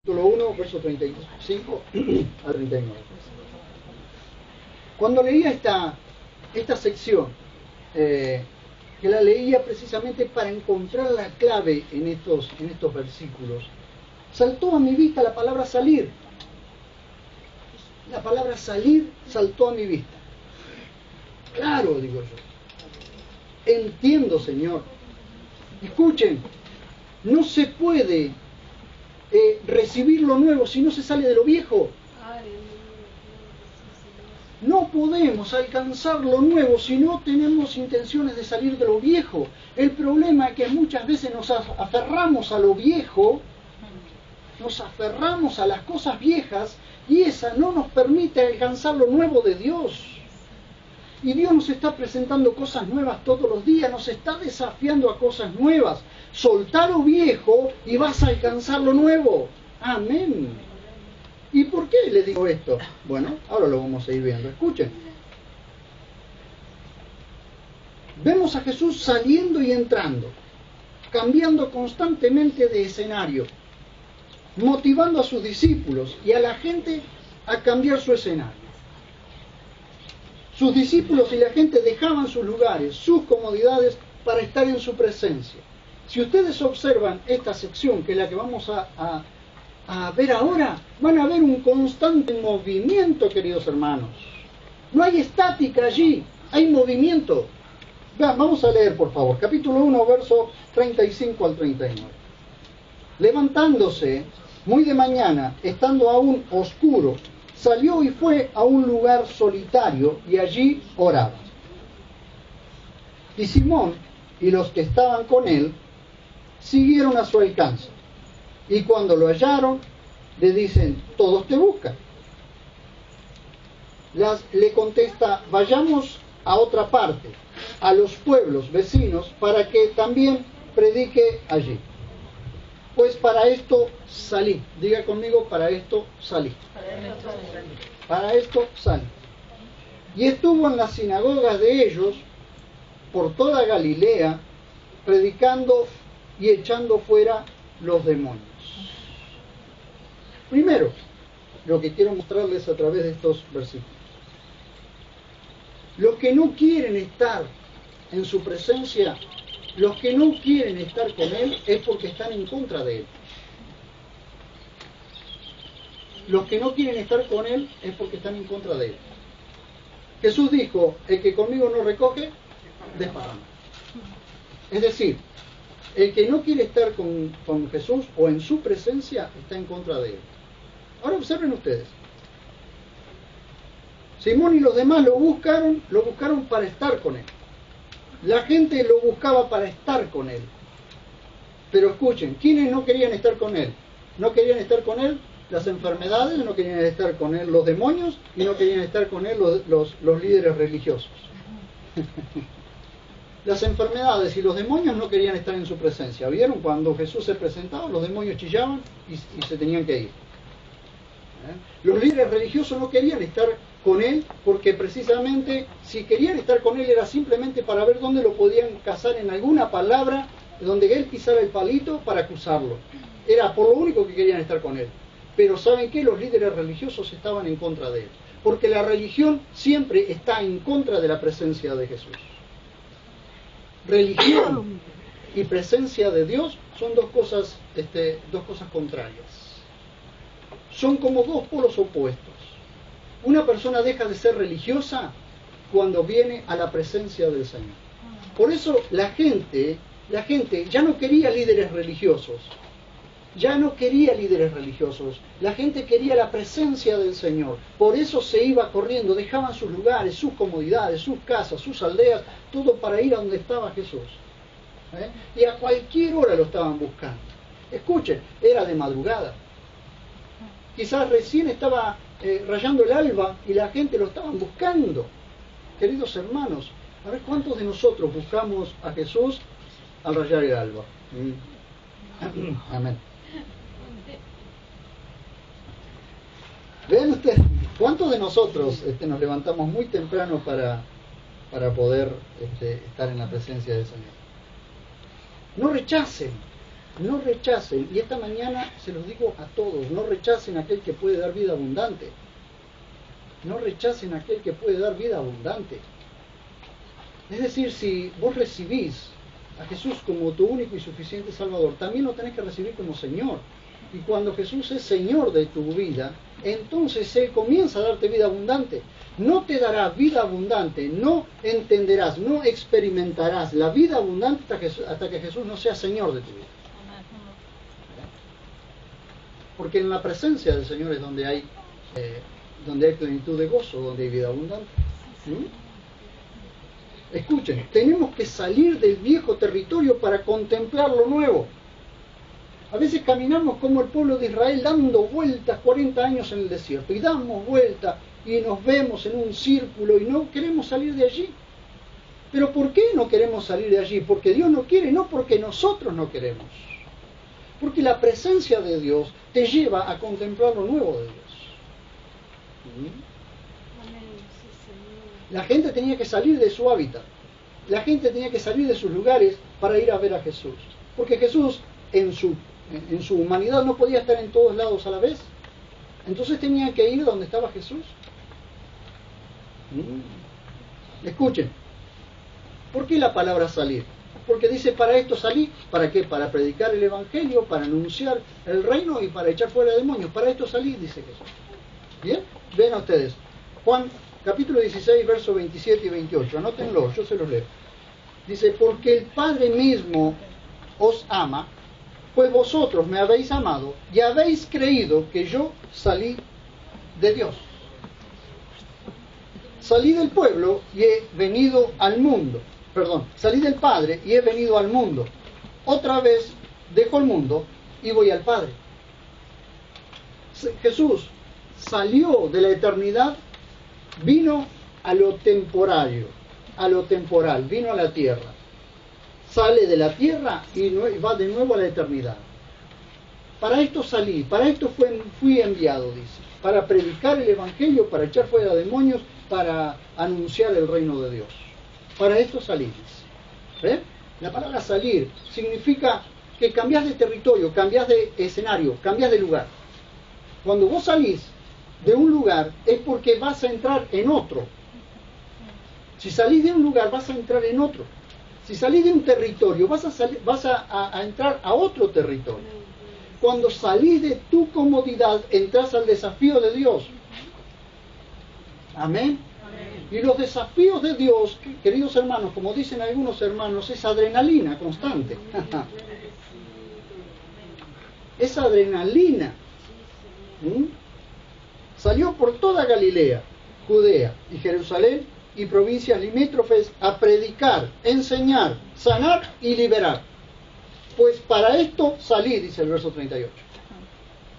Capítulo 1, verso 35 al 39. Cuando leía esta sección, que la leía precisamente para encontrar la clave en estos versículos, saltó a mi vista la palabra salir. La palabra salir saltó a mi vista. Claro, digo yo. Entiendo, Señor. Escuchen, no se puede recibir lo nuevo si no se sale de lo viejo. No podemos alcanzar lo nuevo si no tenemos intenciones de salir de lo viejo. El problema es que muchas veces nos aferramos a lo viejo, nos aferramos a las cosas viejas y esa no nos permite alcanzar lo nuevo de Dios. Y Dios nos está presentando cosas nuevas todos los días, nos está desafiando a cosas nuevas. Soltá lo viejo y vas a alcanzar lo nuevo. Amén. ¿Y por qué le digo esto? Bueno, ahora lo vamos a ir viendo. Escuchen. Vemos a Jesús saliendo y entrando, cambiando constantemente de escenario, motivando a sus discípulos y a la gente a cambiar su escenario. Sus discípulos y la gente dejaban sus lugares, sus comodidades, para estar en su presencia. Si ustedes observan esta sección, que es la que vamos a ver ahora, van a ver un constante movimiento, queridos hermanos. No hay estática allí, hay movimiento. Vamos a leer, por favor, capítulo 1, verso 35 al 39. Levantándose muy de mañana, estando aún oscuro, salió y fue a un lugar solitario y allí oraba. Y Simón y los que estaban con él siguieron a su alcance. Y cuando lo hallaron, le dicen: todos te buscan. Le contesta: vayamos a otra parte, a los pueblos vecinos, para que también predique allí. Pues para esto salí. Diga conmigo: para esto salí. Para esto salí. Y estuvo en las sinagogas de ellos por toda Galilea, predicando y echando fuera los demonios. Primero, lo que quiero mostrarles a través de estos versículos: los que no quieren estar en su presencia, los que no quieren estar con Él, es porque están en contra de Él. Los que no quieren estar con Él es porque están en contra de Él. Jesús dijo: el que conmigo no recoge, desparrama. Es decir, el que no quiere estar con Jesús o en su presencia está en contra de Él. Ahora observen ustedes. Simón y los demás lo buscaron para estar con Él. La gente lo buscaba para estar con Él. Pero escuchen, ¿quiénes no querían estar con Él? No querían estar con Él las enfermedades, no querían estar con Él los demonios y no querían estar con Él los líderes religiosos. Las enfermedades y los demonios no querían estar en su presencia. ¿Vieron? Cuando Jesús se presentaba, los demonios chillaban y se tenían que ir. Los líderes religiosos no querían estar con Él porque precisamente si querían estar con Él era simplemente para ver dónde lo podían cazar en alguna palabra donde Él pisara el palito para acusarlo. Era por lo único que querían estar con Él. Pero ¿saben qué? Los líderes religiosos estaban en contra de Él. Porque la religión siempre está en contra de la presencia de Jesús. Religión y presencia de Dios son dos cosas contrarias. Son como dos polos opuestos. Una persona deja de ser religiosa cuando viene a la presencia del Señor. Por eso la gente ya no quería líderes religiosos. Ya no quería líderes religiosos. La gente quería la presencia del Señor. Por eso se iba corriendo, dejaban sus lugares, sus comodidades, sus casas, sus aldeas, todo para ir a donde estaba Jesús. Y a cualquier hora lo estaban buscando. Escuchen, era de madrugada. Quizás recién estaba rayando el alba y la gente lo estaban buscando. Queridos hermanos, a ver cuántos de nosotros buscamos a Jesús al rayar el alba. Amén. Vean ustedes, ¿cuántos de nosotros nos levantamos muy temprano para poder estar en la presencia del Señor? No rechacen no rechacen, y esta mañana se los digo a todos, no rechacen a aquel que puede dar vida abundante. No rechacen a aquel que puede dar vida abundante. Es decir, si vos recibís a Jesús como tu único y suficiente Salvador, también lo tenés que recibir como Señor. Y cuando Jesús es Señor de tu vida, entonces Él comienza a darte vida abundante. No te dará vida abundante, no entenderás, no experimentarás la vida abundante hasta que Jesús no sea Señor de tu vida. Porque en la presencia del Señor es donde hay plenitud de gozo, donde hay vida abundante. Escuchen, tenemos que salir del viejo territorio para contemplar lo nuevo. A veces caminamos como el pueblo de Israel dando vueltas 40 años en el desierto, y damos vueltas y nos vemos en un círculo y no queremos salir de allí. Pero ¿por qué no queremos salir de allí? Porque Dios no quiere, no porque nosotros no queremos. Porque la presencia de Dios te lleva a contemplar lo nuevo de Dios. La gente tenía que salir de su hábitat. La gente tenía que salir de sus lugares para ir a ver a Jesús. Porque Jesús en su humanidad no podía estar en todos lados a la vez. Entonces tenían que ir donde estaba Jesús. Escuchen. ¿Por qué la palabra salir? Porque dice, para esto salí. ¿Para qué? Para predicar el Evangelio, para anunciar el reino y para echar fuera demonios. Para esto salí, dice Jesús. ¿Bien? Ven ustedes. Juan capítulo 16, versos 27 y 28. Anótenlo, yo se los leo. Dice, porque el Padre mismo os ama, pues vosotros me habéis amado y habéis creído que yo salí de Dios. Salí del pueblo y he venido al mundo. Perdón, salí del Padre y he venido al mundo. Otra vez dejo el mundo y voy al Padre. Jesús salió de la eternidad, vino a lo temporario, a lo temporal, vino a la tierra. Sale de la tierra y va de nuevo a la eternidad. Para esto salí, para esto fui enviado, dice, para predicar el Evangelio, para echar fuera demonios, para anunciar el reino de Dios. Para esto salí, dice. ¿Ven? La palabra salir significa que cambias de territorio, cambias de escenario, cambias de lugar. Cuando vos salís de un lugar es porque vas a entrar en otro. Si salís de un lugar vas a entrar en otro. Si salís de un territorio vas a entrar a otro territorio. Cuando salís de tu comodidad entras al desafío de Dios. Amén. Y los desafíos de Dios, queridos hermanos, como dicen algunos hermanos, es adrenalina constante. Es adrenalina. Salió por toda Galilea, Judea y Jerusalén y provincias limítrofes a predicar, enseñar, sanar y liberar. Pues para esto salí, dice el verso 38.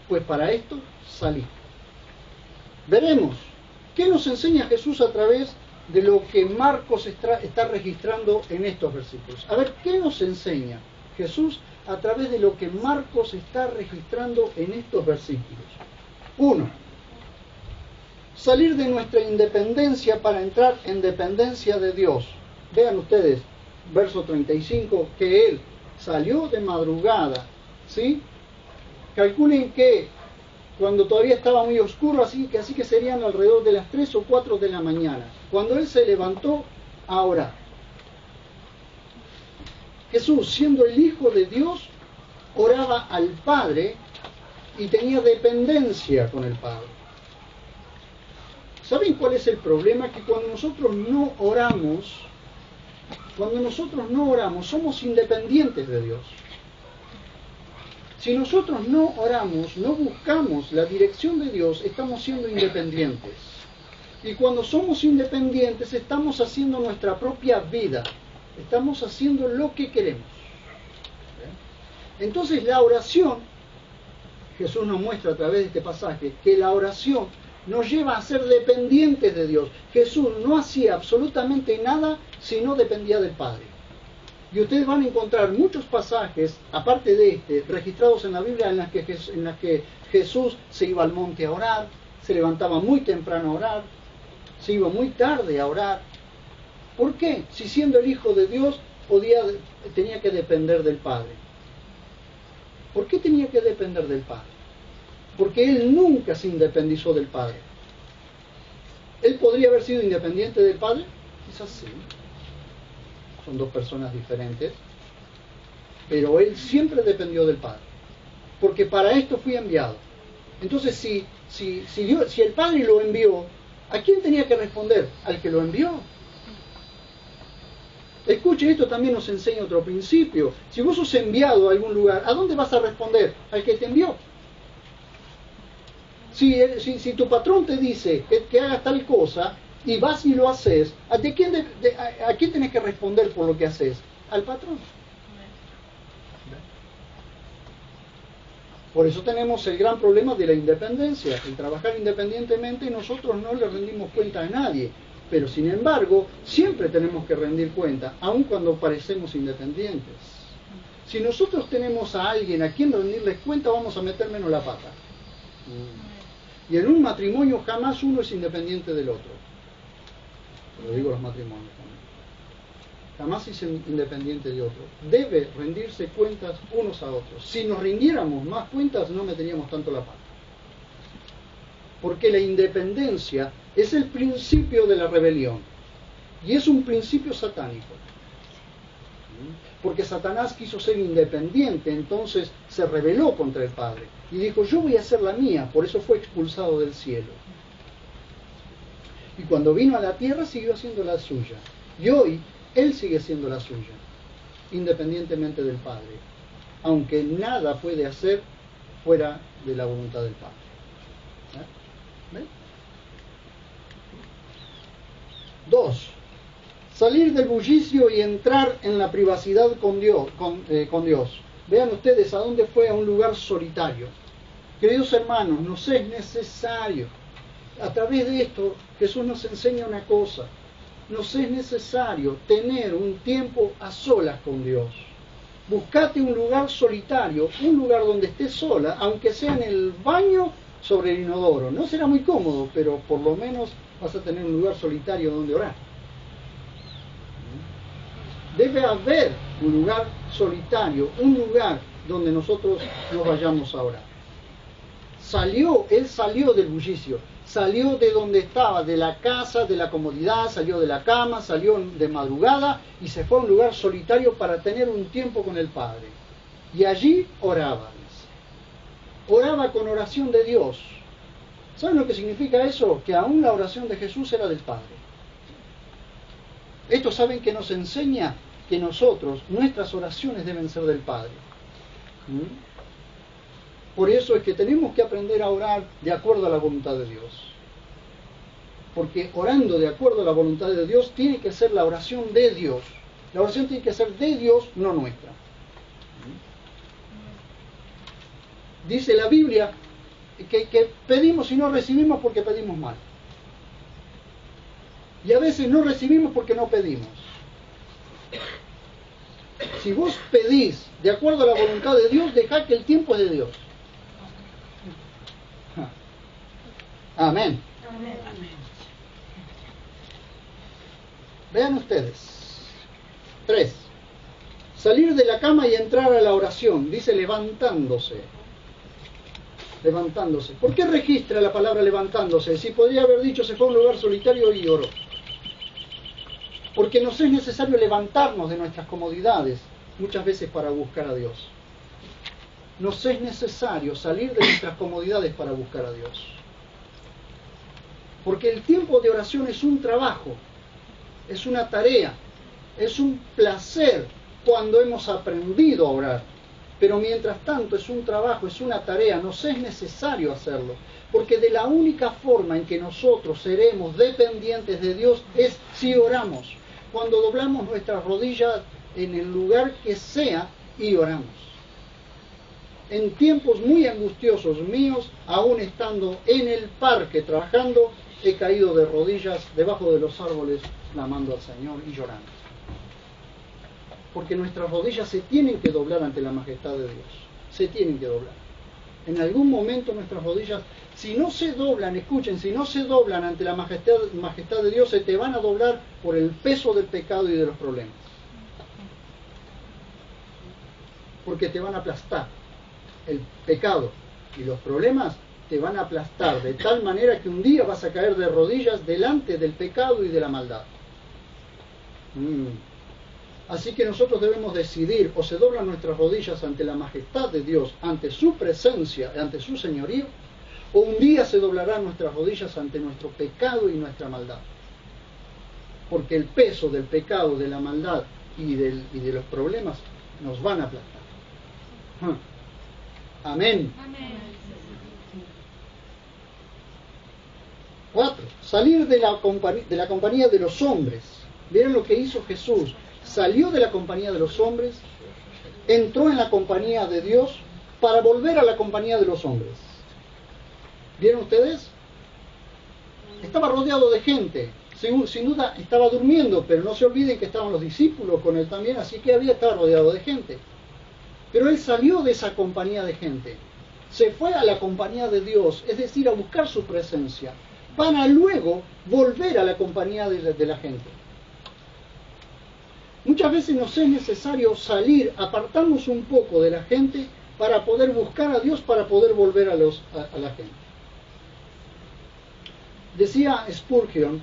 Pues para esto salí. Veremos qué nos enseña Jesús a través de lo que Marcos está registrando en estos versículos. A ver, ¿qué nos enseña Jesús a través de lo que Marcos está registrando en estos versículos? 1. Salir de nuestra independencia para entrar en dependencia de Dios. Vean ustedes, verso 35, que Él salió de madrugada, ¿sí? Calculen que cuando todavía estaba muy oscuro, así que serían alrededor de las 3 o 4 de la mañana, cuando Él se levantó a orar. Jesús, siendo el Hijo de Dios, oraba al Padre y tenía dependencia con el Padre. ¿Saben cuál es el problema? Que cuando nosotros no oramos, somos independientes de Dios. Si nosotros no oramos, no buscamos la dirección de Dios, estamos siendo independientes. Y cuando somos independientes, estamos haciendo nuestra propia vida. Estamos haciendo lo que queremos. Entonces la oración, Jesús nos muestra a través de este pasaje, que la oración nos lleva a ser dependientes de Dios. Jesús no hacía absolutamente nada si no dependía del Padre. Y ustedes van a encontrar muchos pasajes, aparte de este, registrados en la Biblia, en las que Jesús se iba al monte a orar, se levantaba muy temprano a orar, se iba muy tarde a orar. ¿Por qué? Si siendo el Hijo de Dios tenía que depender del Padre. ¿Por qué tenía que depender del Padre? Porque él nunca se independizó del Padre. ¿Él podría haber sido independiente del Padre? Quizás sí. Son dos personas diferentes. Pero él siempre dependió del Padre. Porque para esto fui enviado. Entonces, si el Padre lo envió, ¿a quién tenía que responder? Al que lo envió. Escuche, esto también nos enseña otro principio. Si vos sos enviado a algún lugar, ¿a dónde vas a responder? Al que te envió. Si tu patrón te dice que hagas tal cosa y vas y lo haces, ¿a quién tenés que responder por lo que haces? Al patrón. Por eso tenemos el gran problema de la independencia, el trabajar independientemente, y nosotros no le rendimos cuenta a nadie. Pero sin embargo, siempre tenemos que rendir cuenta, aun cuando parecemos independientes. Si nosotros tenemos a alguien a quien rendirles cuenta, vamos a meter menos la pata. Y en un matrimonio jamás uno es independiente del otro. Lo digo los matrimonios también. Jamás es independiente de otro. Debe rendirse cuentas unos a otros. Si nos rindiéramos más cuentas, no meteríamos tanto la pata. Porque la independencia es el principio de la rebelión. Y es un principio satánico. Porque Satanás quiso ser independiente, entonces se rebeló contra el Padre. Y dijo, yo voy a hacer la mía, por eso fue expulsado del cielo. Y cuando vino a la tierra siguió haciendo la suya. Y hoy él sigue haciendo la suya, independientemente del Padre. Aunque nada puede hacer fuera de la voluntad del Padre. ¿Ven? 2. Salir del bullicio y entrar en la privacidad con Dios. Vean ustedes a dónde fue, a un lugar solitario. Queridos hermanos, nos es necesario, a través de esto, Jesús nos enseña una cosa. Nos es necesario tener un tiempo a solas con Dios. Buscate un lugar solitario, un lugar donde estés sola, aunque sea en el baño sobre el inodoro. No será muy cómodo, pero por lo menos vas a tener un lugar solitario donde orar. Debe haber un lugar solitario, un lugar donde nosotros nos vayamos a orar. Él salió del bullicio, salió de donde estaba, de la casa, de la comodidad, salió de la cama, salió de madrugada y se fue a un lugar solitario para tener un tiempo con el Padre. Y allí oraba. Oraba con oración de Dios. ¿Saben lo que significa eso? Que aún la oración de Jesús era del Padre. Esto saben que nos enseña que nuestras oraciones deben ser del Padre. Por eso es que tenemos que aprender a orar de acuerdo a la voluntad de Dios. Porque orando de acuerdo a la voluntad de Dios tiene que ser la oración de Dios. La oración tiene que ser de Dios, no nuestra. Dice la Biblia que pedimos y no recibimos porque pedimos mal. Y a veces no recibimos porque no pedimos. Si vos pedís de acuerdo a la voluntad de Dios, dejá que el tiempo es de Dios. Amén. Amén. Vean ustedes. 3. Salir de la cama y entrar a la oración. Dice levantándose. Levantándose. ¿Por qué registra la palabra levantándose? Si podría haber dicho se fue a un lugar solitario y oró. Porque nos es necesario levantarnos de nuestras comodidades muchas veces para buscar a Dios. Nos es necesario salir de nuestras comodidades para buscar a Dios. Porque el tiempo de oración es un trabajo, es una tarea, es un placer cuando hemos aprendido a orar. Pero mientras tanto es un trabajo, es una tarea, nos es necesario hacerlo. Porque de la única forma en que nosotros seremos dependientes de Dios es si oramos. Cuando doblamos nuestras rodillas en el lugar que sea y oramos. En tiempos muy angustiosos míos, aún estando en el parque trabajando, he caído de rodillas debajo de los árboles clamando al Señor y llorando. Porque nuestras rodillas se tienen que doblar ante la majestad de Dios. Se tienen que doblar. En algún momento nuestras rodillas, si no se doblan, escuchen, si no se doblan ante la majestad de Dios, se te van a doblar por el peso del pecado y de los problemas. Porque te van a aplastar. el pecado y los problemas te van a aplastar de tal manera que un día vas a caer de rodillas delante del pecado y de la maldad. Así que nosotros debemos decidir: o se doblan nuestras rodillas ante la majestad de Dios, ante su presencia, ante su señorío, o un día se doblarán nuestras rodillas ante nuestro pecado y nuestra maldad. Porque el peso del pecado, de la maldad y de los problemas nos van a aplastar. Amén. Amén. 4. Salir de la compañía de los hombres. ¿Vieron lo que hizo Jesús? Salió de la compañía de los hombres, entró en la compañía de Dios para volver a la compañía de los hombres. ¿Vieron ustedes? Estaba rodeado de gente. Sin duda estaba durmiendo, pero no se olviden que estaban los discípulos con él también, así que estaba rodeado de gente. Pero él salió de esa compañía de gente, se fue a la compañía de Dios, es decir, a buscar su presencia, para luego volver a la compañía de la gente. Muchas veces nos es necesario salir, apartarnos un poco de la gente para poder buscar a Dios, para poder volver a la gente. Decía Spurgeon: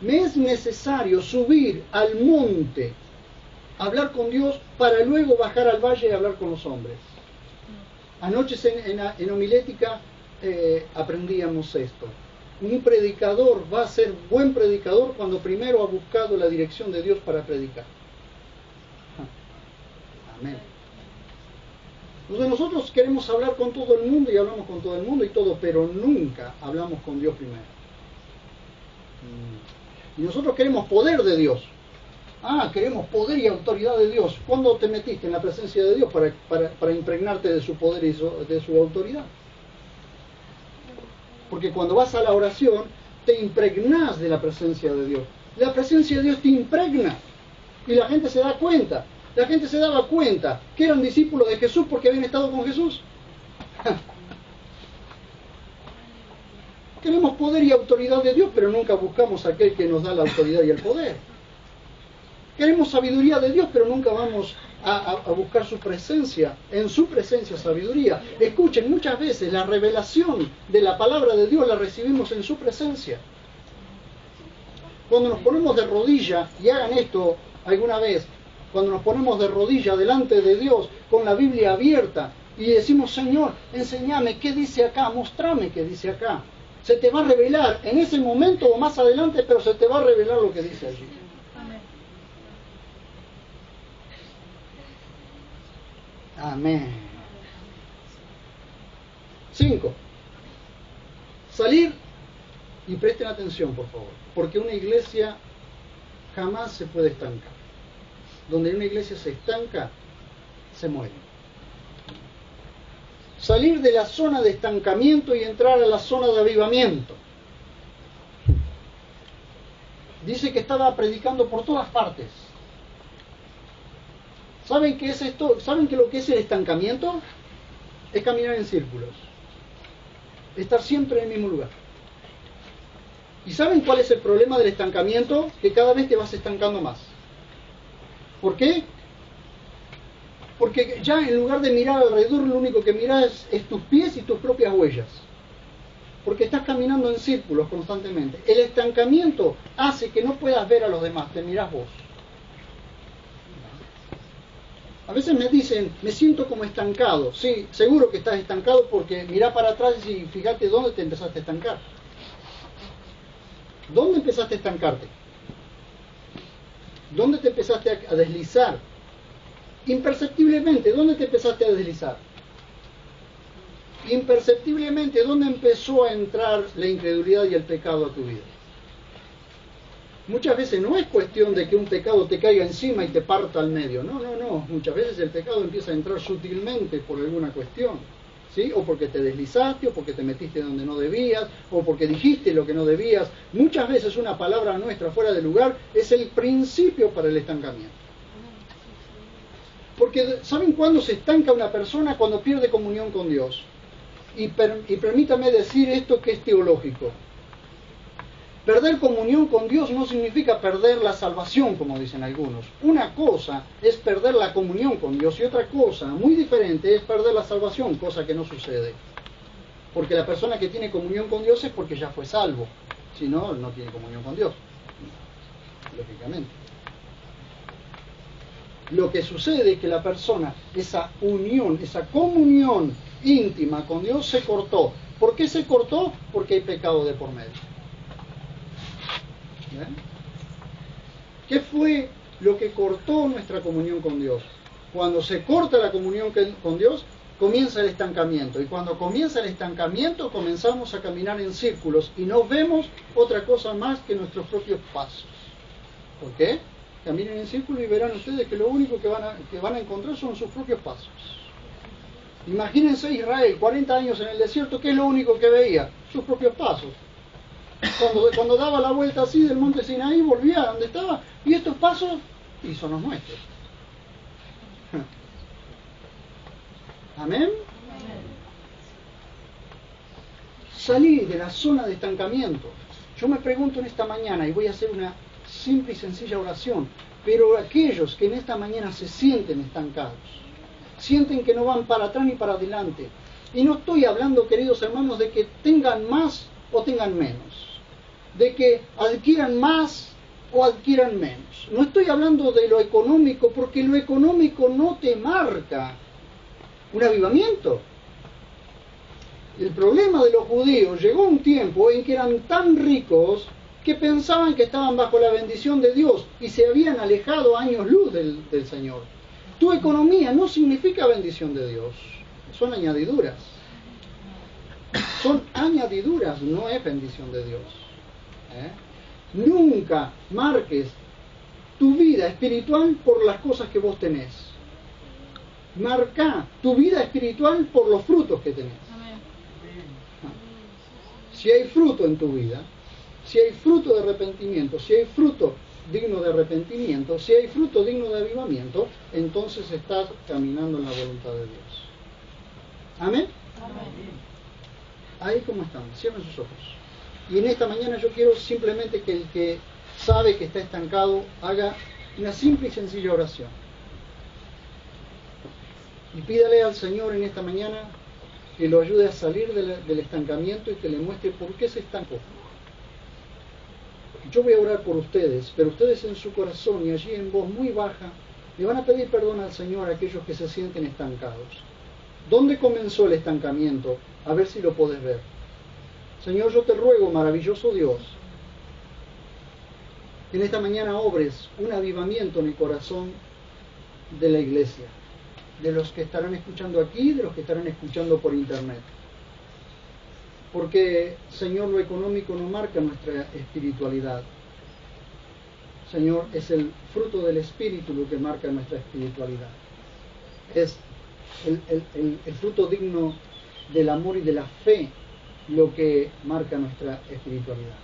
me es necesario subir al monte, hablar con Dios, para luego bajar al valle y hablar con los hombres. Anoche en homilética aprendíamos esto. Un predicador va a ser buen predicador cuando primero ha buscado la dirección de Dios para predicar. Amén. Entonces nosotros queremos hablar con todo el mundo y hablamos con todo el mundo y todo, pero nunca hablamos con Dios primero. Y nosotros queremos poder de Dios. Queremos poder y autoridad de Dios. ¿Cuándo te metiste en la presencia de Dios para impregnarte de su poder y de su autoridad? Porque cuando vas a la oración, te impregnás de la presencia de Dios. La presencia de Dios te impregna. Y la gente se da cuenta. La gente se daba cuenta que eran discípulos de Jesús porque habían estado con Jesús. Queremos poder y autoridad de Dios, pero nunca buscamos a aquel que nos da la autoridad y el poder. Queremos sabiduría de Dios, pero nunca vamos a buscar su presencia, en su presencia sabiduría. Escuchen, muchas veces la revelación de la palabra de Dios la recibimos en su presencia. Cuando nos ponemos de rodilla, y hagan esto alguna vez, cuando nos ponemos de rodilla delante de Dios con la Biblia abierta y decimos: Señor, enséñame qué dice acá, mostrame qué dice acá. Se te va a revelar en ese momento o más adelante, pero se te va a revelar lo que dice allí. Amén. 5. Salir, y presten atención por favor, porque una iglesia jamás se puede estancar. Donde una iglesia se estanca, se muere. Salir de la zona de estancamiento y entrar a la zona de avivamiento. Dice que estaba predicando por todas partes. ¿Saben qué es esto? ¿Saben que lo que es el estancamiento? Es caminar en círculos. Estar siempre en el mismo lugar. ¿Y saben cuál es el problema del estancamiento? Que cada vez te vas estancando más. ¿Por qué? Porque ya en lugar de mirar alrededor, lo único que miras es tus pies y tus propias huellas. Porque estás caminando en círculos constantemente. El estancamiento hace que no puedas ver a los demás, te mirás vos. A veces me dicen: me siento como estancado. Sí, seguro que estás estancado, porque mirá para atrás y fíjate dónde te empezaste a estancar. ¿Dónde empezaste a estancarte? ¿Dónde te empezaste a deslizar? Imperceptiblemente, ¿dónde te empezaste a deslizar? Imperceptiblemente, ¿dónde empezó a entrar la incredulidad y el pecado a tu vida? Muchas veces no es cuestión de que un pecado te caiga encima y te parta al medio. No. Muchas veces el pecado empieza a entrar sutilmente por alguna cuestión. ¿Sí? O porque te deslizaste, o porque te metiste donde no debías, o porque dijiste lo que no debías. Muchas veces una palabra nuestra fuera de lugar es el principio para el estancamiento. Porque ¿saben cuándo se estanca una persona? Cuando pierde comunión con Dios. Y permítame decir esto que es teológico. Perder comunión con Dios no significa perder la salvación, como dicen algunos. Una cosa es perder la comunión con Dios y otra cosa muy diferente es perder la salvación, cosa que no sucede. Porque la persona que tiene comunión con Dios es porque ya fue salvo. Si no, no tiene comunión con Dios, lógicamente. Lo que sucede es que la persona, esa unión, esa comunión íntima con Dios se cortó. ¿Por qué se cortó? Porque hay pecado de por medio. ¿Ven? ¿Qué fue lo que cortó nuestra comunión con Dios? Cuando se corta la comunión con Dios, comienza el estancamiento. Y cuando comienza el estancamiento, comenzamos a caminar en círculos y no vemos otra cosa más que nuestros propios pasos. ¿Por qué? Caminen en círculo y verán ustedes que lo único que van a encontrar son sus propios pasos. Imagínense Israel, 40 años en el desierto, ¿qué es lo único que veía? Sus propios pasos. Cuando daba la vuelta así del monte Sinaí, volvía a donde estaba, y estos pasos, y son los nuestros. ¿Amén? Salir de la zona de estancamiento. Yo me pregunto en esta mañana, y voy a hacer una simple y sencilla oración, pero aquellos que en esta mañana se sienten estancados, sienten que no van para atrás ni para adelante, y no estoy hablando, queridos hermanos, de que tengan más o tengan menos, de que adquieran más o adquieran menos. No estoy hablando de lo económico, porque lo económico no te marca un avivamiento. El problema de los judíos, llegó un tiempo en que eran tan ricos que pensaban que estaban bajo la bendición de Dios y se habían alejado años luz del Señor. Tu economía no significa bendición de Dios, son añadiduras. Son añadiduras, no es bendición de Dios. Nunca marques tu vida espiritual por las cosas que vos tenés. Marca tu vida espiritual por los frutos que tenés. Si hay fruto en tu vida, si hay fruto de arrepentimiento, si hay fruto digno de arrepentimiento, si hay fruto digno de avivamiento, entonces estás caminando en la voluntad de Dios. ¿Amén? Amén. Ahí como estamos, cierren sus ojos. Y en esta mañana yo quiero simplemente que el que sabe que está estancado haga una simple y sencilla oración. Y pídale al Señor en esta mañana que lo ayude a salir del estancamiento y que le muestre por qué se estancó. Yo voy a orar por ustedes, pero ustedes en su corazón y allí en voz muy baja le van a pedir perdón al Señor a aquellos que se sienten estancados. ¿Dónde comenzó el estancamiento? A ver si lo podés ver. Señor, yo te ruego, maravilloso Dios, que en esta mañana obres un avivamiento en el corazón de la iglesia, de los que estarán escuchando aquí, de los que estarán escuchando por internet. Porque, Señor, lo económico no marca nuestra espiritualidad. Señor, es el fruto del Espíritu lo que marca nuestra espiritualidad. Es el fruto digno del amor y de la fe lo que marca nuestra espiritualidad.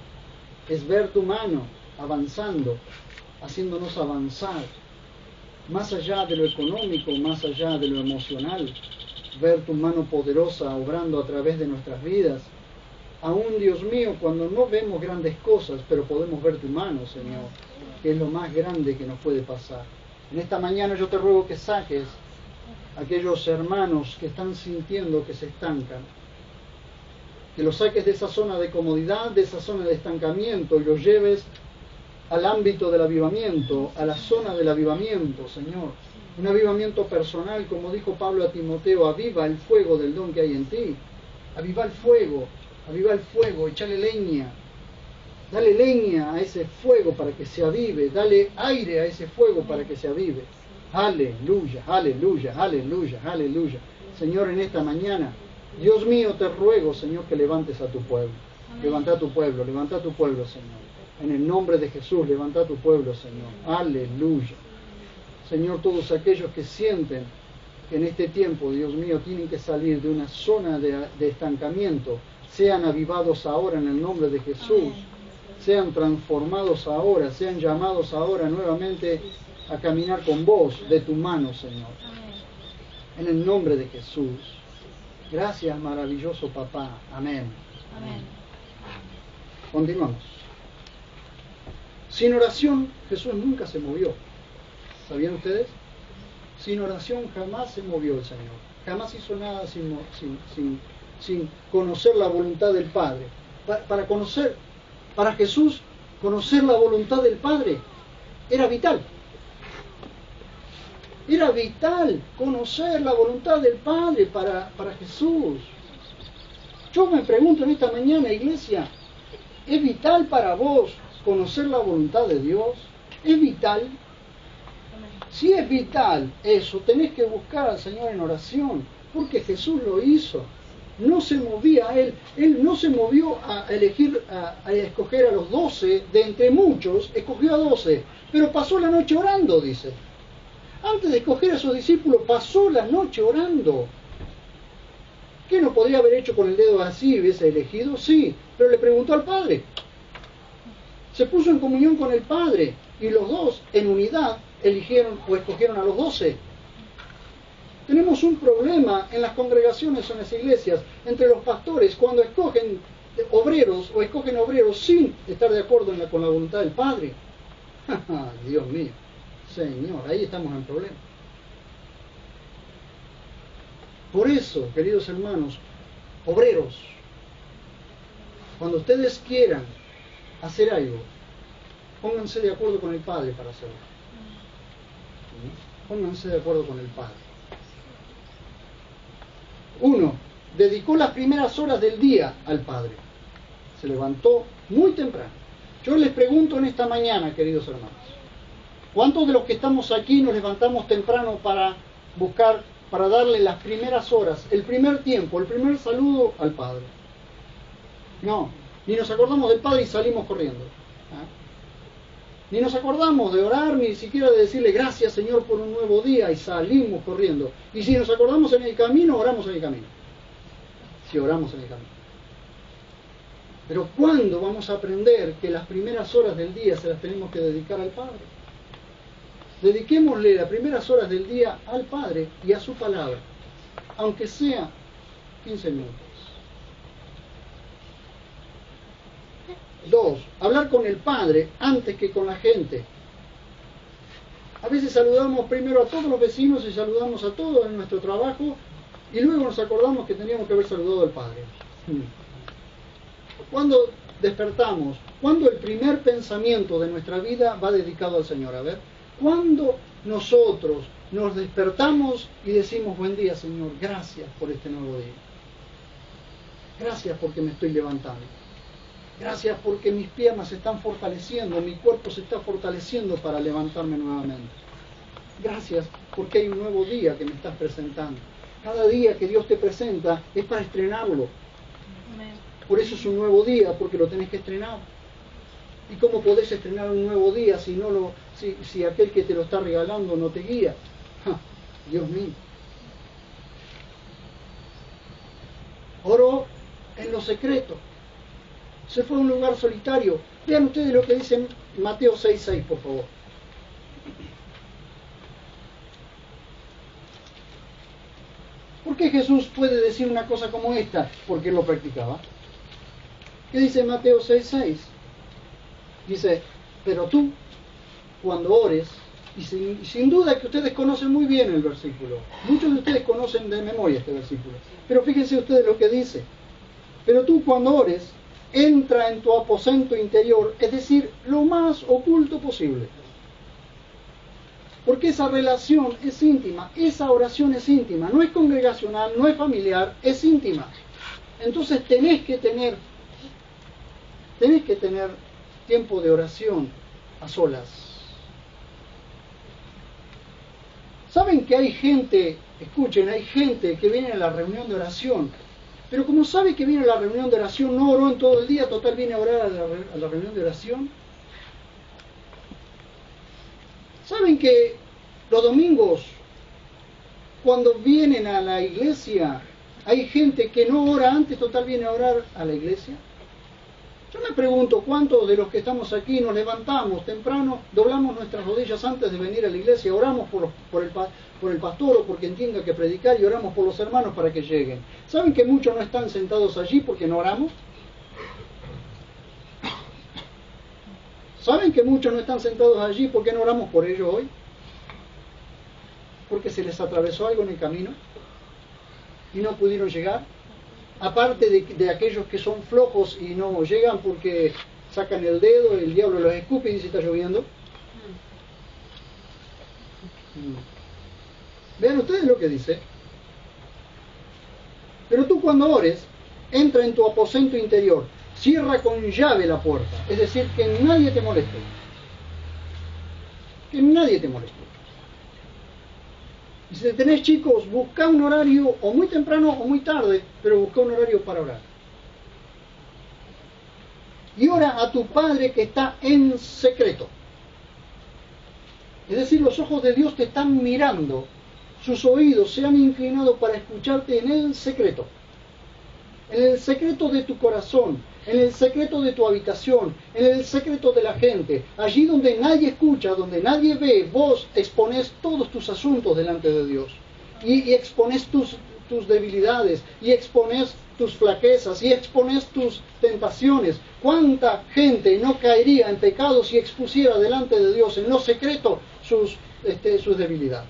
Es ver tu mano avanzando, haciéndonos avanzar, más allá de lo económico, más allá de lo emocional, ver tu mano poderosa obrando a través de nuestras vidas. Aún, Dios mío, cuando no vemos grandes cosas, pero podemos ver tu mano, Señor, que es lo más grande que nos puede pasar. En esta mañana yo te ruego que saques a aquellos hermanos que están sintiendo que se estancan, que los saques de esa zona de comodidad, de esa zona de estancamiento, y los lleves al ámbito del avivamiento, a la zona del avivamiento, Señor. Un avivamiento personal, como dijo Pablo a Timoteo, aviva el fuego del don que hay en ti. Aviva el fuego, échale leña. Dale leña a ese fuego para que se avive, dale aire a ese fuego para que se avive. Aleluya, aleluya, aleluya, aleluya. Señor, en esta mañana, Dios mío, te ruego, Señor, que levantes a tu pueblo. Levanta tu pueblo, Señor. En el nombre de Jesús, levanta tu pueblo, Señor. Aleluya. Señor, todos aquellos que sienten que en este tiempo, Dios mío, tienen que salir de una zona de estancamiento, sean avivados ahora en el nombre de Jesús. Sean transformados ahora, sean llamados ahora nuevamente a caminar con vos de tu mano, Señor. En el nombre de Jesús. Gracias, maravilloso papá. Amén. Amén. Continuamos. Sin oración Jesús nunca se movió. ¿Sabían ustedes? Sin oración jamás se movió el Señor. Jamás hizo nada sin conocer la voluntad del Padre. Para Jesús, conocer la voluntad del Padre era vital. Era vital conocer la voluntad del Padre para Jesús. Yo me pregunto en esta mañana, iglesia, ¿es vital para vos conocer la voluntad de Dios? ¿Es vital? Si es vital eso, tenés que buscar al Señor en oración, porque Jesús lo hizo. No se movía Él no se movió a escoger a los 12, de entre muchos, escogió a 12, pero pasó la noche orando, dice. Antes de escoger a sus discípulos, pasó la noche orando. ¿Qué no podría haber hecho con el dedo así y hubiese elegido? Sí, pero le preguntó al Padre. Se puso en comunión con el Padre, y los dos, en unidad, eligieron o escogieron a los 12. Tenemos un problema en las congregaciones o en las iglesias, entre los pastores, cuando escogen obreros o escogen obreros sin estar de acuerdo con la voluntad del Padre. Dios mío, Señor, ahí estamos en problema. Por eso, queridos hermanos, obreros, cuando ustedes quieran hacer algo, pónganse de acuerdo con el Padre para hacerlo. Pónganse de acuerdo con el Padre. 1. Dedicó las primeras horas del día al Padre. Se levantó muy temprano. Yo les pregunto en esta mañana, queridos hermanos, ¿cuántos de los que estamos aquí nos levantamos temprano para buscar, para darle las primeras horas, el primer tiempo, el primer saludo al Padre? No, ni nos acordamos del Padre y salimos corriendo. Ni nos acordamos de orar, ni siquiera de decirle gracias Señor por un nuevo día y salimos corriendo. Y si nos acordamos en el camino, oramos en el camino. Si oramos en el camino. Pero ¿cuándo vamos a aprender que las primeras horas del día se las tenemos que dedicar al Padre? Dediquémosle las primeras horas del día al Padre y a su palabra, aunque sea 15 minutos. 2. Hablar con el Padre antes que con la gente. A veces saludamos primero a todos los vecinos y saludamos a todos en nuestro trabajo y luego nos acordamos que teníamos que haber saludado al Padre. Cuando despertamos, cuando el primer pensamiento de nuestra vida va dedicado al Señor. A ver, cuando nosotros nos despertamos y decimos buen día Señor, gracias por este nuevo día. Gracias porque me estoy levantando. Gracias porque mis piernas se están fortaleciendo, mi cuerpo se está fortaleciendo para levantarme nuevamente. Gracias porque hay un nuevo día que me estás presentando. Cada día que Dios te presenta es para estrenarlo. Por eso es un nuevo día, porque lo tenés que estrenar. ¿Y cómo podés estrenar un nuevo día si aquel que te lo está regalando no te guía? Dios mío. Oró en lo secreto. Se fue a un lugar solitario. Vean ustedes lo que dice Mateo 6:6, por favor. ¿Por qué Jesús puede decir una cosa como esta? Porque él lo practicaba. ¿Qué dice Mateo 6:6? Dice, pero tú, cuando ores, y sin duda que ustedes conocen muy bien el versículo, muchos de ustedes conocen de memoria este versículo, pero fíjense ustedes lo que dice, pero tú cuando ores, entra en tu aposento interior, es decir, lo más oculto posible. Porque esa relación es íntima, esa oración es íntima, no es congregacional, no es familiar, es íntima. Entonces tenés que tener tiempo de oración a solas. ¿Saben que hay gente, escuchen, hay gente que viene a la reunión de oración, pero como sabe que viene a la reunión de oración, no oró en todo el día, total viene a orar a la reunión de oración? ¿Saben que los domingos, cuando vienen a la iglesia, hay gente que no ora antes, total viene a orar a la iglesia? Yo me pregunto, ¿cuántos de los que estamos aquí nos levantamos temprano, doblamos nuestras rodillas antes de venir a la iglesia, oramos por el pastor o por quien tenga que predicar y oramos por los hermanos para que lleguen? ¿Saben que muchos no están sentados allí porque no oramos? ¿Saben que muchos no están sentados allí? ¿Por qué no oramos por ellos hoy? Porque se les atravesó algo en el camino y no pudieron llegar. Aparte de aquellos que son flojos y no llegan porque sacan el dedo, el diablo los escupe y dice está lloviendo. Vean ustedes lo que dice. Pero tú cuando ores, entra en tu aposento interior, cierra con llave la puerta, es decir, que nadie te moleste. Que nadie te moleste. Y si tenés chicos, busca un horario o muy temprano o muy tarde, pero busca un horario para orar. Y ora a tu Padre que está en secreto. Es decir, los ojos de Dios te están mirando, sus oídos se han inclinado para escucharte en el secreto. En el secreto de tu corazón, en el secreto de tu habitación, en el secreto de la gente, allí donde nadie escucha, donde nadie ve, vos exponés todos tus asuntos delante de Dios y exponés tus debilidades y exponés tus flaquezas y exponés tus tentaciones. ¿Cuánta gente no caería en pecado si expusiera delante de Dios en lo secreto sus debilidades?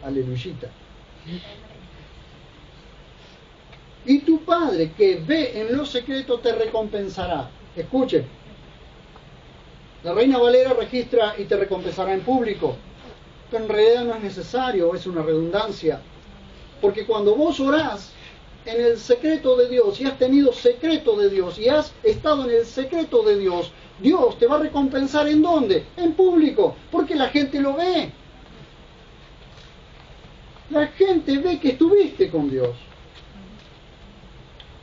Aleluyita. Y tu Padre que ve en lo secreto te recompensará. Escuchen, la Reina Valera registra y te recompensará en público, pero en realidad no es necesario, es una redundancia, porque cuando vos orás en el secreto de Dios y has tenido secreto de Dios y has estado en el secreto de Dios, Dios te va a recompensar ¿en dónde? En público, porque la gente lo ve. La gente ve que estuviste con Dios.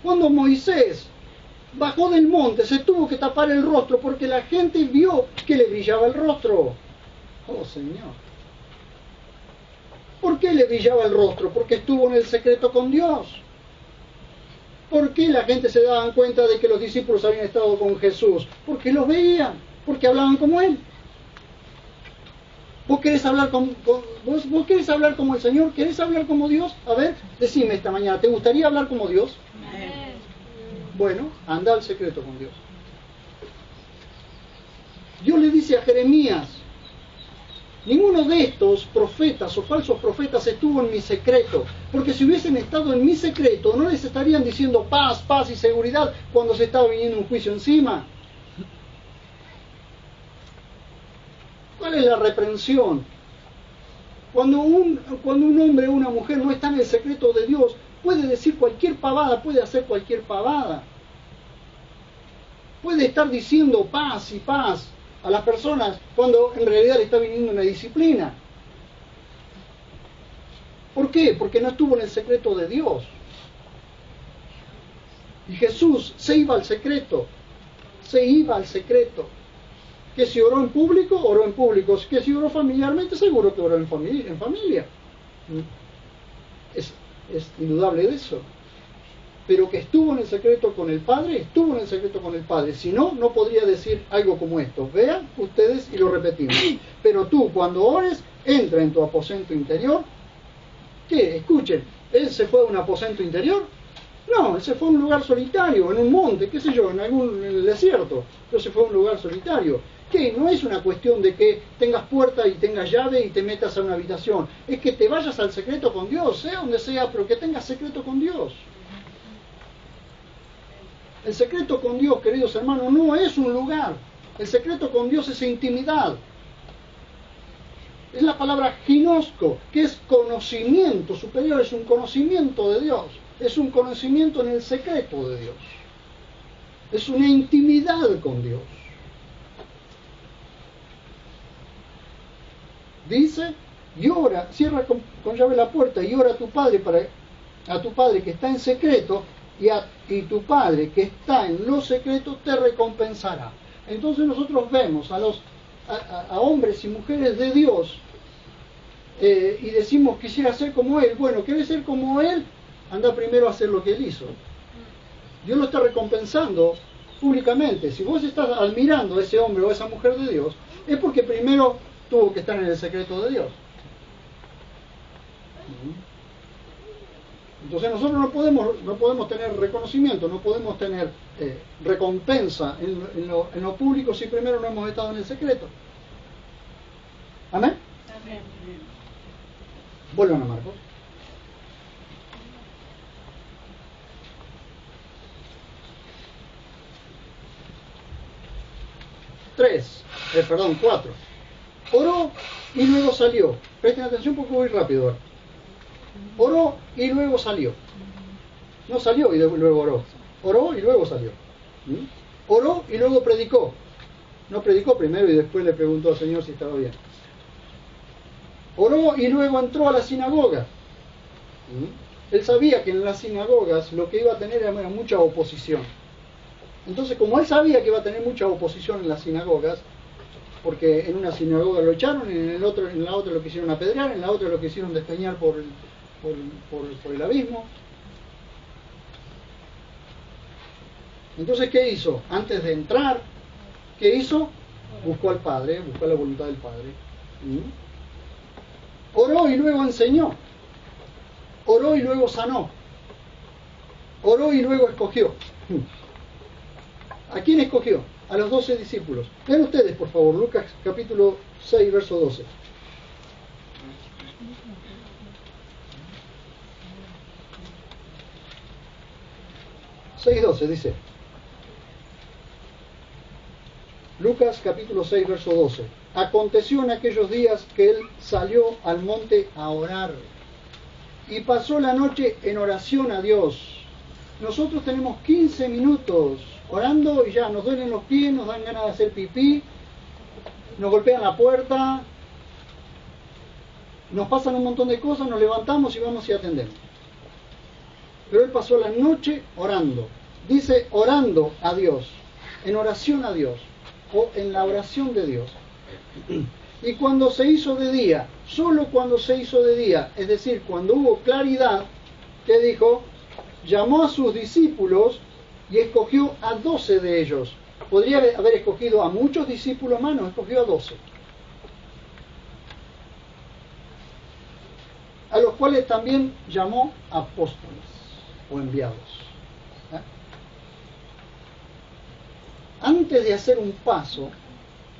Cuando Moisés bajó del monte, se tuvo que tapar el rostro porque la gente vio que le brillaba el rostro. Oh Señor. ¿Por qué le brillaba el rostro? Porque estuvo en el secreto con Dios. ¿Por qué la gente se daban cuenta de que los discípulos habían estado con Jesús? Porque los veían, porque hablaban como Él. ¿Vos querés hablar ¿Vos querés hablar como el Señor? ¿Querés hablar como Dios? A ver, decime esta mañana, ¿te gustaría hablar como Dios? Bueno, anda al secreto con Dios. Dios le dice a Jeremías, ninguno de estos profetas o falsos profetas estuvo en mi secreto, porque si hubiesen estado en mi secreto, no les estarían diciendo paz, paz y seguridad cuando se estaba viniendo un juicio encima. ¿Cuál es la reprensión? Cuando un hombre o una mujer no está en el secreto de Dios, puede decir cualquier pavada, puede hacer cualquier pavada. Puede estar diciendo paz y paz a las personas cuando en realidad le está viniendo una disciplina. ¿Por qué? Porque no estuvo en el secreto de Dios. Y Jesús se iba al secreto. Se iba al secreto. Que si oró en público, oró en público. Que si oró familiarmente, seguro que oró en familia. Es indudable de eso. Pero que estuvo en el secreto con el Padre, estuvo en el secreto con el Padre. Si no, no podría decir algo como esto. Vean ustedes y lo repetimos. Pero tú, cuando ores, entra en tu aposento interior. ¿Qué? Escuchen, ¿él se fue a un aposento interior? No, él se fue a un lugar solitario, en un monte, qué sé yo, en el desierto. Pero se fue a un lugar solitario. ¿Qué? No es una cuestión de que tengas puerta y tengas llave y te metas a una habitación. Es que te vayas al secreto con Dios, sea donde sea, pero que tengas secreto con Dios. El secreto con Dios, queridos hermanos, no es un lugar. El secreto con Dios es intimidad. Es la palabra ginosco, que es conocimiento superior, es un conocimiento de Dios. Es un conocimiento en el secreto de Dios. Es una intimidad con Dios. Dice, y ora, cierra con llave la puerta y ora a tu Padre que está en secreto, y tu Padre que está en lo secreto te recompensará. Entonces nosotros vemos a hombres y mujeres de Dios y decimos quisiera ser como Él. Bueno, ¿quieres ser como Él? Anda primero a hacer lo que Él hizo. Dios lo está recompensando públicamente. Si vos estás admirando a ese hombre o a esa mujer de Dios, es porque primero tuvo que estar en el secreto de Dios. Entonces nosotros no podemos tener reconocimiento, no podemos tener recompensa en lo público si primero no hemos estado en el secreto. ¿Amén? Amén. Vuelvan a Marcos. Cuatro. Oró y luego salió. Presten atención porque voy rápido ahora. Oró y luego salió. No salió y luego oró. Oró y luego salió. Oró y luego predicó. No predicó primero y después le preguntó al Señor si estaba bien. Oró y luego entró a la sinagoga. Él sabía que en las sinagogas lo que iba a tener era mucha oposición. Entonces, como él sabía que iba a tener mucha oposición en las sinagogas, porque en una sinagoga lo echaron, en la otra lo quisieron apedrear, en la otra lo quisieron despeñar por el abismo. Entonces, ¿qué hizo? Antes de entrar, ¿qué hizo? Buscó al Padre, buscó la voluntad del Padre. Oró y luego enseñó. Oró y luego sanó. Oró y luego escogió. ¿A quién escogió? A los 12 discípulos. Vean ustedes, por favor, Lucas capítulo 6, verso 12. 6:12 dice. Lucas capítulo 6, verso 12. Aconteció en aquellos días que él salió al monte a orar y pasó la noche en oración a Dios. Nosotros tenemos 15 minutos orando y ya nos duelen los pies, nos dan ganas de hacer pipí, nos golpean la puerta, nos pasan un montón de cosas, nos levantamos y vamos y atendemos. Pero él pasó la noche orando. Dice orando a Dios, en oración a Dios, o en la oración de Dios. Y cuando se hizo de día, solo cuando se hizo de día, es decir, cuando hubo claridad, ¿qué dijo? Llamó a sus discípulos y escogió a 12 de ellos. Podría haber escogido a muchos discípulos más, no, escogió a 12. A los cuales también llamó apóstoles o enviados. Antes de hacer un paso,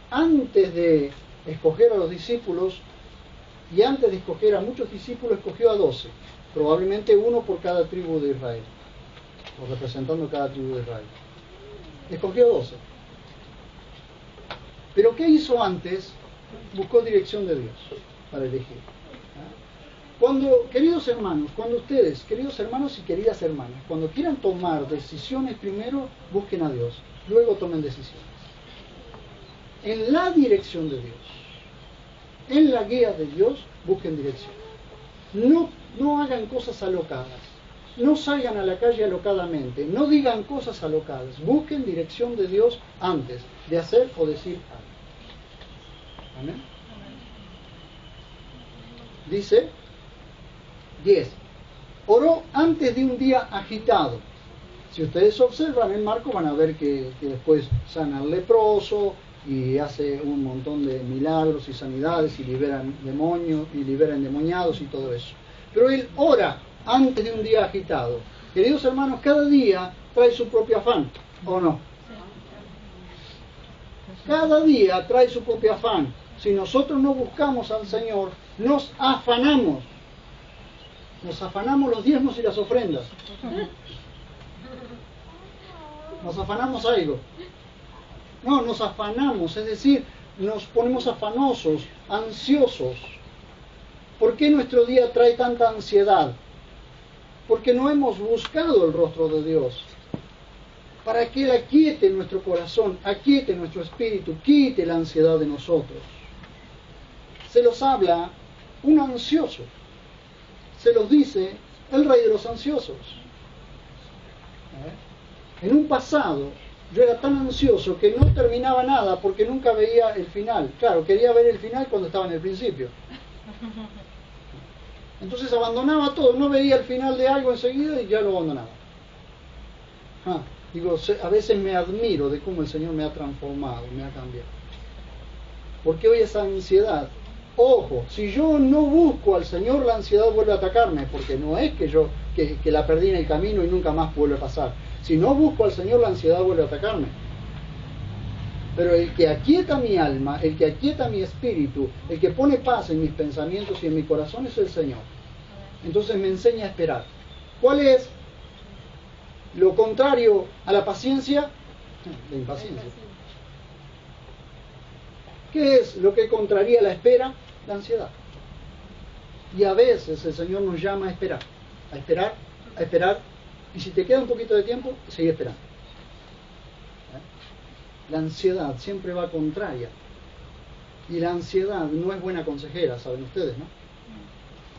antes de escoger a los discípulos y antes de escoger a muchos discípulos, escogió a 12, probablemente uno por cada tribu de Israel, o representando cada tribu de Israel. Escogió 12. Pero ¿qué hizo antes? Buscó dirección de Dios para elegir. Cuando, queridos hermanos, cuando ustedes, queridos hermanos y queridas hermanas, cuando quieran tomar decisiones, primero busquen a Dios, luego tomen decisiones. En la dirección de Dios, en la guía de Dios, busquen dirección. No hagan cosas alocadas, no salgan a la calle alocadamente, no digan cosas alocadas, busquen dirección de Dios antes de hacer o decir algo. Amén. Dice 10. Oró antes de un día agitado. Si ustedes observan en Marcos van a ver que después sana al leproso y hace un montón de milagros y sanidades y liberan demonios y libera endemoniados y todo eso. Pero él ora antes de un día agitado. Queridos hermanos, cada día trae su propio afán, ¿o no? Cada día trae su propio afán. Si nosotros no buscamos al Señor, nos afanamos. Nos afanamos los diezmos y las ofrendas. Nos afanamos algo. No, nos afanamos, es decir, nos ponemos afanosos, ansiosos. ¿Por qué nuestro día trae tanta ansiedad? Porque no hemos buscado el rostro de Dios. Para que Él aquiete nuestro corazón, aquiete nuestro espíritu, quite la ansiedad de nosotros. Se los habla un ansioso. Se los dice el rey de los ansiosos. En un pasado yo era tan ansioso que no terminaba nada porque nunca veía el final. Claro, quería ver el final cuando estaba en el principio. Entonces abandonaba todo, no veía el final de algo enseguida y ya lo abandonaba. Digo, a veces me admiro de cómo el Señor me ha transformado, me ha cambiado. Porque hoy esa ansiedad Ojo, si yo no busco al Señor, la ansiedad vuelve a atacarme, porque no es que la perdí en el camino y nunca más vuelve a pasar. Si no busco al Señor, la ansiedad vuelve a atacarme. Pero el que aquieta mi alma, el que aquieta mi espíritu, el que pone paz en mis pensamientos y en mi corazón es el Señor. Entonces me enseña a esperar. ¿Cuál es lo contrario a la paciencia? La impaciencia. ¿Qué es lo que contraría la espera? La ansiedad. Y a veces el Señor nos llama a esperar, a esperar, a esperar, y si te queda un poquito de tiempo, sigue esperando. La ansiedad siempre va contraria. Y la ansiedad no es buena consejera, saben ustedes, ¿no?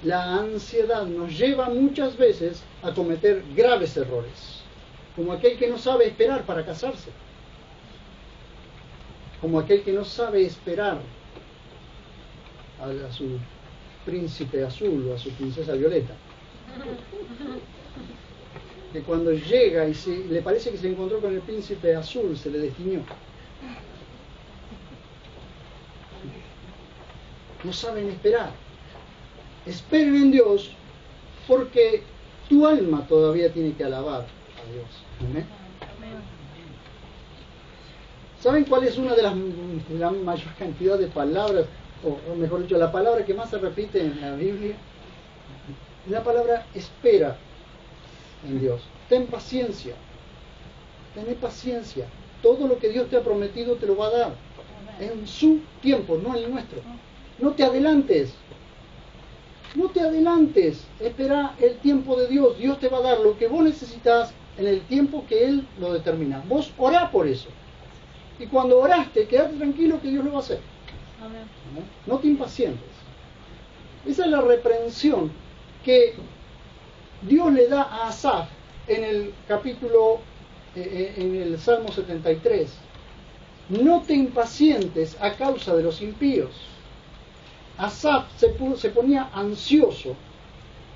La ansiedad nos lleva muchas veces a cometer graves errores, como aquel que no sabe esperar para casarse, como aquel que no sabe esperar a su príncipe azul o a su princesa violeta, que cuando llega y le parece que se encontró con el príncipe azul, se le destiñó. No saben esperar. Esperen en Dios, porque tu alma todavía tiene que alabar a Dios. ¿Amén? ¿Saben cuál es una de la mayor cantidad de palabras, o mejor dicho, la palabra que más se repite en la Biblia? La palabra espera en Dios. Ten paciencia. Ten paciencia. Todo lo que Dios te ha prometido te lo va a dar. En su tiempo, no en el nuestro. No te adelantes. No te adelantes. Espera el tiempo de Dios. Dios te va a dar lo que vos necesitas en el tiempo que Él lo determina. Vos orá por eso. Y cuando oraste, quédate tranquilo que Dios lo va a hacer. Amén. No te impacientes. Esa es la reprensión que Dios le da a Asaf en el capítulo, en el Salmo 73. No te impacientes a causa de los impíos. Asaf se ponía ansioso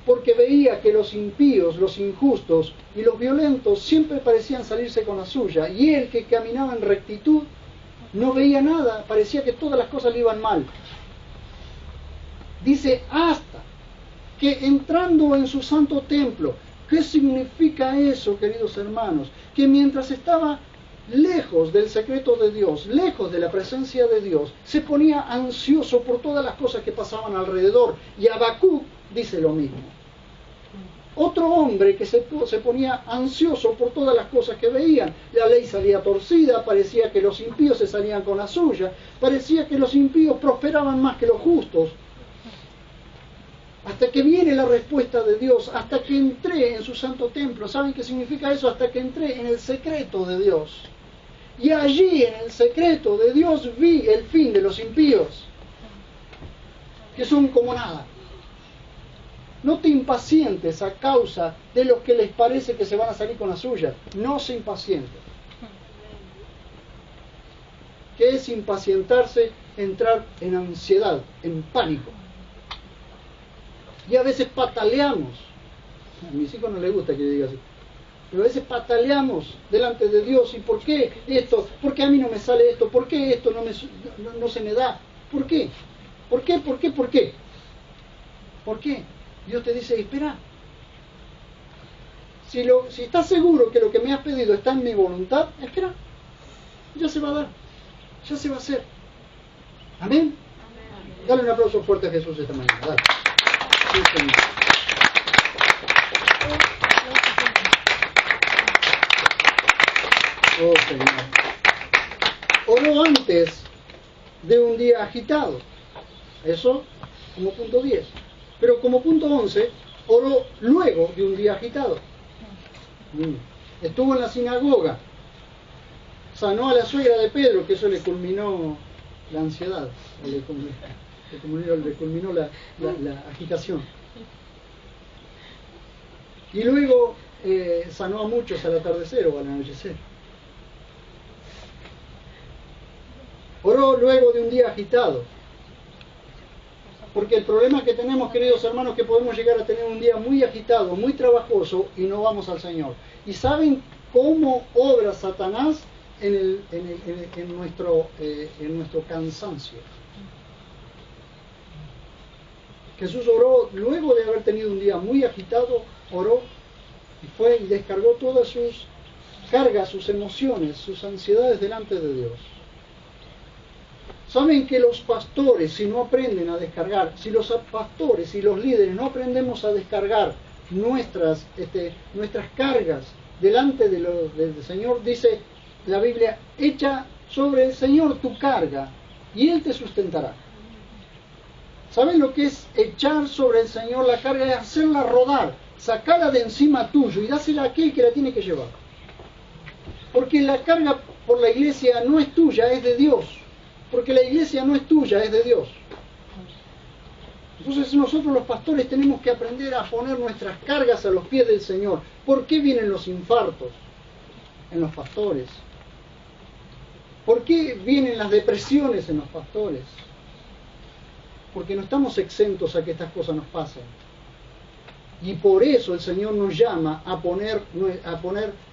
porque veía que los impíos, los injustos y los violentos siempre parecían salirse con la suya, y él, que caminaba en rectitud, no veía nada, parecía que todas las cosas le iban mal. Dice, hasta que entrando en su santo templo, ¿qué significa eso, queridos hermanos? Que mientras estaba lejos del secreto de Dios, lejos de la presencia de Dios, se ponía ansioso por todas las cosas que pasaban alrededor. Y Habacuc dice lo mismo. Otro hombre que se ponía ansioso por todas las cosas que veían. La ley salía torcida, parecía que los impíos se salían con la suya, parecía que los impíos prosperaban más que los justos. Hasta que viene la respuesta de Dios, hasta que entré en su santo templo. ¿Saben qué significa eso? Hasta que entré en el secreto de Dios. Y allí, en el secreto de Dios, vi el fin de los impíos, que son como nada. No te impacientes a causa de los que les parece que se van a salir con la suya. No se impacienten. ¿Qué es impacientarse? Entrar en ansiedad, en pánico. Y a veces pataleamos. A mis hijos no les gusta que yo diga así. Pero a veces pataleamos delante de Dios. ¿Y por qué esto? ¿Por qué a mí no me sale esto? ¿Por qué esto no se me da? ¿Por qué? ¿Por qué? ¿Por qué? ¿Por qué? ¿Por qué? Dios te dice, espera. Si estás seguro que lo que me has pedido está en mi voluntad, espera. Ya se va a dar. Ya se va a hacer. ¿Amén? Amén. Dale un aplauso fuerte a Jesús esta mañana. Dale. Sí, Señor. Oh, Señor. Oró antes de un día agitado. Eso como punto 10. Pero como punto 11, oró luego de un día agitado. Estuvo en la sinagoga. Sanó a la suegra de Pedro, que eso le culminó la ansiedad. Le culminó la agitación. Y luego sanó a muchos al atardecer o al anochecer. Oró luego de un día agitado. Porque el problema que tenemos, queridos hermanos, es que podemos llegar a tener un día muy agitado, muy trabajoso, y no vamos al Señor. ¿Y saben cómo obra Satanás en nuestro cansancio? Jesús oró luego de haber tenido un día muy agitado, oró y fue y descargó todas sus cargas, sus emociones, sus ansiedades delante de Dios. Saben que los pastores, si no aprenden a descargar, si los pastores y los líderes no aprendemos a descargar nuestras cargas delante del Señor, dice la Biblia, echa sobre el Señor tu carga y Él te sustentará. ¿Saben lo que es echar sobre el Señor la carga? Es hacerla rodar, sacarla de encima tuyo y dásela a aquel que la tiene que llevar. Porque la carga por la iglesia no es tuya, es de Dios. Porque la iglesia no es tuya, es de Dios. Entonces nosotros los pastores tenemos que aprender a poner nuestras cargas a los pies del Señor. ¿Por qué vienen los infartos en los pastores? ¿Por qué vienen las depresiones en los pastores? Porque no estamos exentos a que estas cosas nos pasen. Y por eso el Señor nos llama a poner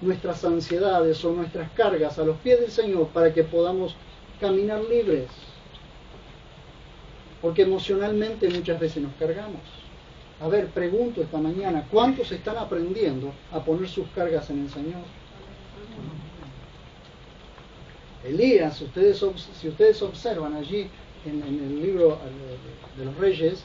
nuestras ansiedades o nuestras cargas a los pies del Señor para que podamos caminar libres. Porque emocionalmente muchas veces nos cargamos. A ver, pregunto esta mañana, ¿cuántos están aprendiendo a poner sus cargas en el Señor? Elías, si ustedes observan allí en el libro de los Reyes,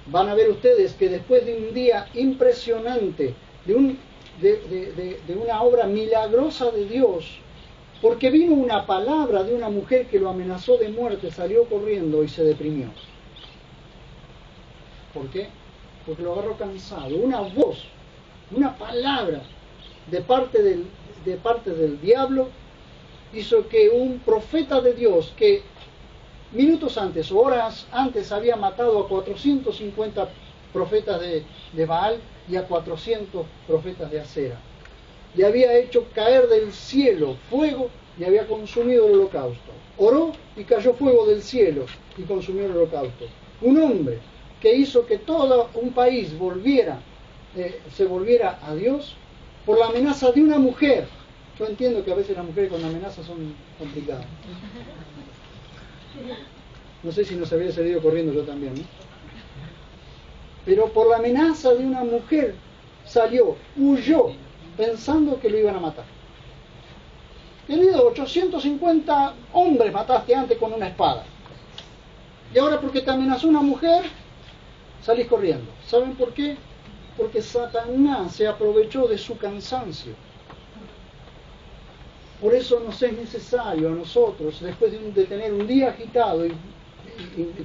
van a ver ustedes que después de un día impresionante, de una obra milagrosa de Dios, porque vino una palabra de una mujer que lo amenazó de muerte, salió corriendo y se deprimió. ¿Por qué? Porque lo agarró cansado. Una voz, una palabra de parte del diablo hizo que un profeta de Dios que minutos antes, horas antes, había matado a 450 profetas de Baal y a 400 profetas de Acera. Le había hecho caer del cielo fuego y había consumido el holocausto. Oró y cayó fuego del cielo y consumió el holocausto. Un hombre que hizo que todo un país se volviera a Dios por la amenaza de una mujer. Yo entiendo que a veces las mujeres con amenazas son complicadas. No sé si nos había salido corriendo yo también, ¿no? Pero por la amenaza de una mujer salió, huyó, pensando que lo iban a matar. Querido, 850 hombres mataste antes con una espada. Y ahora porque te amenazó una mujer, salís corriendo. ¿Saben por qué? Porque Satanás se aprovechó de su cansancio. Por eso nos es necesario a nosotros, después de tener un día agitado, y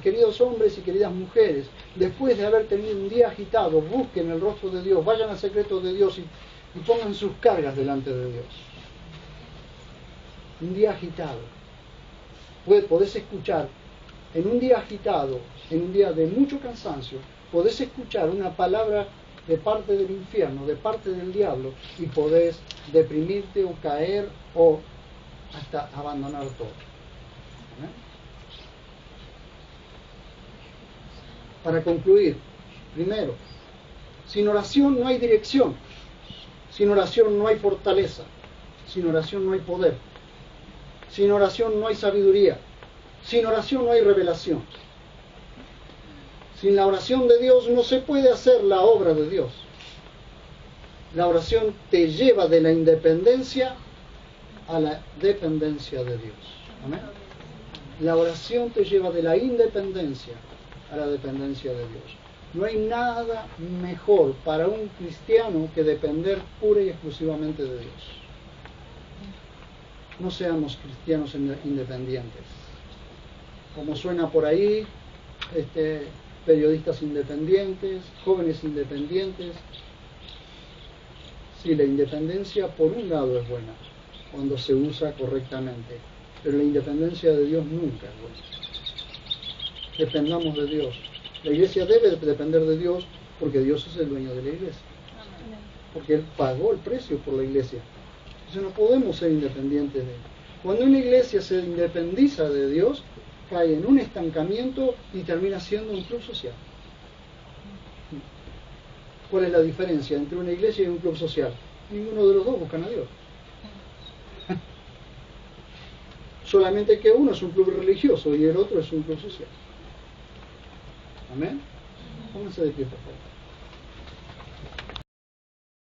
queridos hombres y queridas mujeres, después de haber tenido un día agitado, busquen el rostro de Dios, vayan al secreto de Dios y pongan sus cargas delante de Dios. Un día agitado. Podés escuchar, en un día agitado, en un día de mucho cansancio, podés escuchar una palabra de parte del infierno, de parte del diablo, y podés deprimirte o caer o hasta abandonar todo. Para concluir, primero, sin oración no hay dirección, sin oración no hay fortaleza, sin oración no hay poder, sin oración no hay sabiduría, sin oración no hay revelación. Sin la oración de Dios no se puede hacer la obra de Dios. La oración te lleva de la independencia a la dependencia de Dios. ¿Amén? La oración te lleva de la independencia a la dependencia de Dios. No hay nada mejor para un cristiano que depender pura y exclusivamente de Dios. No seamos cristianos independientes. Como suena por ahí, periodistas independientes, jóvenes independientes. Sí, la independencia por un lado es buena, cuando se usa correctamente, pero la independencia de Dios nunca es buena. Dependamos de Dios. La iglesia debe depender de Dios porque Dios es el dueño de la iglesia. Porque Él pagó el precio por la iglesia. Entonces no podemos ser independientes de Él. Cuando una iglesia se independiza de Dios, cae en un estancamiento y termina siendo un club social. ¿Cuál es la diferencia entre una iglesia y un club social? Ninguno de los dos buscan a Dios. Solamente que uno es un club religioso y el otro es un club social. Amén. Pónganse de pie, por favor.